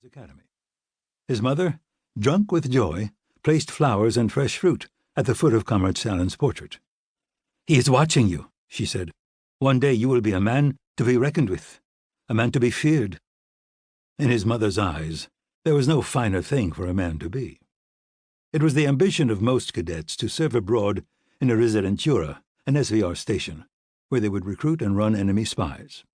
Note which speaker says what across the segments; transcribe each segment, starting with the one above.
Speaker 1: Academy. His mother, drunk with joy, placed flowers and fresh fruit at the foot of Comrade Sallen's portrait. "He is watching you," she said. "One day you will be a man to be reckoned with, a man to be feared." In his mother's eyes, there was no finer thing for a man to be. It was the ambition of most cadets to serve abroad in a residentura, an SVR station, where they would recruit and run enemy spies.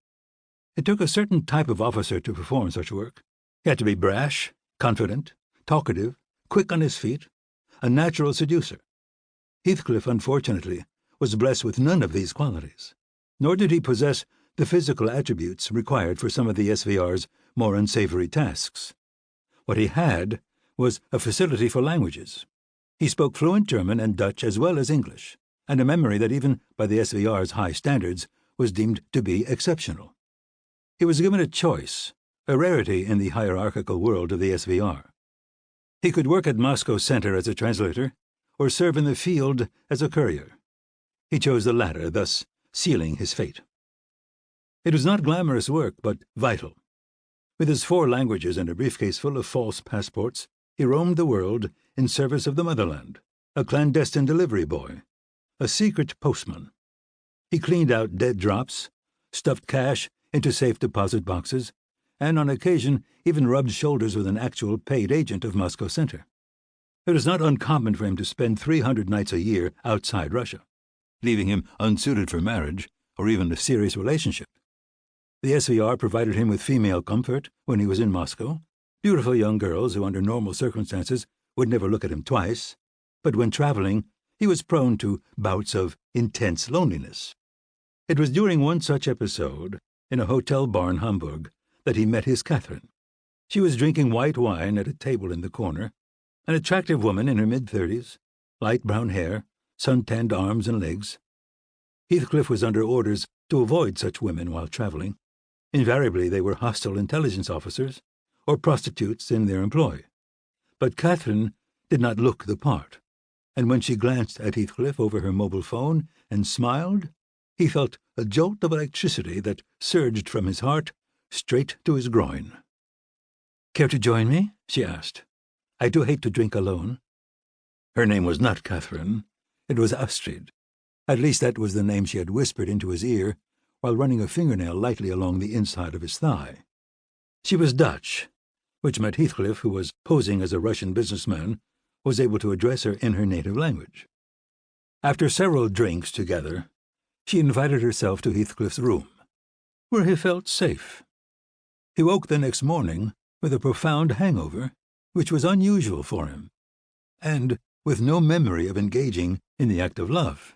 Speaker 1: It took a certain type of officer to perform such work. He had to be brash, confident, talkative, quick on his feet, a natural seducer. Heathcliff, unfortunately, was blessed with none of these qualities, nor did he possess the physical attributes required for some of the SVR's more unsavory tasks. What he had was a facility for languages. He spoke fluent German and Dutch as well as English, and a memory that even by the SVR's high standards was deemed to be exceptional. He was given a choice, a rarity in the hierarchical world of the SVR. He could work at Moscow Center as a translator, or serve in the field as a courier. He chose the latter, thus sealing his fate. It was not glamorous work, but vital. With his 4 languages and a briefcase full of false passports, he roamed the world in service of the motherland, a clandestine delivery boy, a secret postman. He cleaned out dead drops, stuffed cash into safe deposit boxes, and on occasion even rubbed shoulders with an actual paid agent of Moscow Center. It was not uncommon for him to spend 300 nights a year outside Russia, leaving him unsuited for marriage or even a serious relationship. The SVR provided him with female comfort when he was in Moscow, beautiful young girls who under normal circumstances would never look at him twice, but when traveling he was prone to bouts of intense loneliness. It was during one such episode, in a hotel bar in Hamburg, that he met his Catherine. She was drinking white wine at a table in the corner, an attractive woman in her mid-30s, light brown hair, sun-tanned arms and legs. Heathcliff was under orders to avoid such women while traveling. Invariably they were hostile intelligence officers or prostitutes in their employ. But Catherine did not look the part, and when she glanced at Heathcliff over her mobile phone and smiled, he felt a jolt of electricity that surged from his heart straight to his groin. "Care to join me?" she asked. "I do hate to drink alone." Her name was not Catherine. It was Astrid. At least that was the name she had whispered into his ear while running a fingernail lightly along the inside of his thigh. She was Dutch, which meant Heathcliff, who was posing as a Russian businessman, was able to address her in her native language. After several drinks together, she invited herself to Heathcliff's room, where he felt safe. He woke the next morning with a profound hangover, which was unusual for him, and with no memory of engaging in the act of love.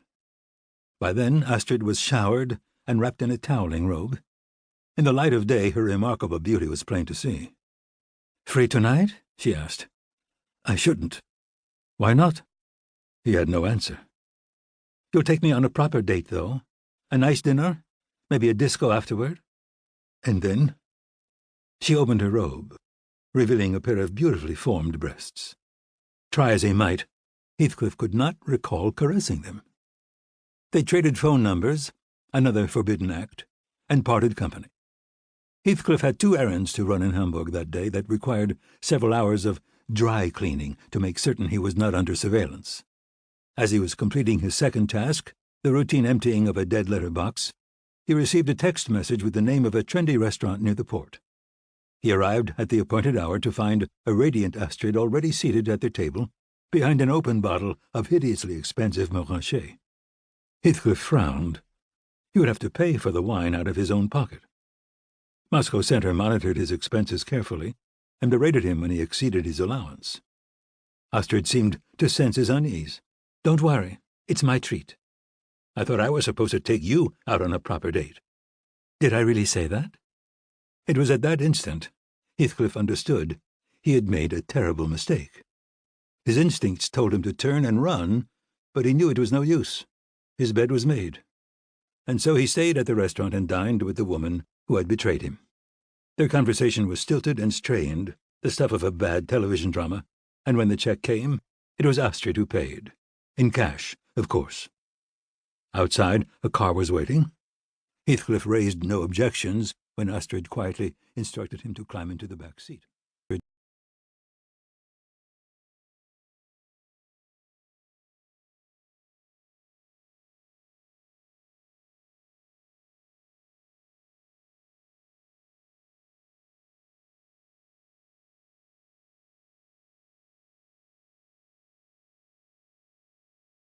Speaker 1: By then Astrid was showered and wrapped in a toweling robe. In the light of day her remarkable beauty was plain to see. "Free tonight?" she asked. "I shouldn't." "Why not?" He had no answer. "You'll take me on a proper date, though? A nice dinner? Maybe a disco afterward? And then?" She opened her robe, revealing a pair of beautifully formed breasts. Try as he might, Heathcliff could not recall caressing them. They traded phone numbers, another forbidden act, and parted company. Heathcliff had 2 errands to run in Hamburg that day that required several hours of dry cleaning to make certain he was not under surveillance. As he was completing his second task, the routine emptying of a dead letter box, he received a text message with the name of a trendy restaurant near the port. He arrived at the appointed hour to find a radiant Astrid already seated at their table, behind an open bottle of hideously expensive Montrachet. Heathcliff frowned. He would have to pay for the wine out of his own pocket. Moscow Center monitored his expenses carefully and berated him when he exceeded his allowance. Astrid seemed to sense his unease. "Don't worry, it's my treat." "I thought I was supposed to take you out on a proper date." "Did I really say that?" It was at that instant Heathcliff understood he had made a terrible mistake. His instincts told him to turn and run, but he knew it was no use. His bed was made. And so he stayed at the restaurant and dined with the woman who had betrayed him. Their conversation was stilted and strained, the stuff of a bad television drama, and when the check came, it was Astrid who paid. In cash, of course. Outside, a car was waiting. Heathcliff raised no objections when Astrid quietly instructed him to climb into the back seat.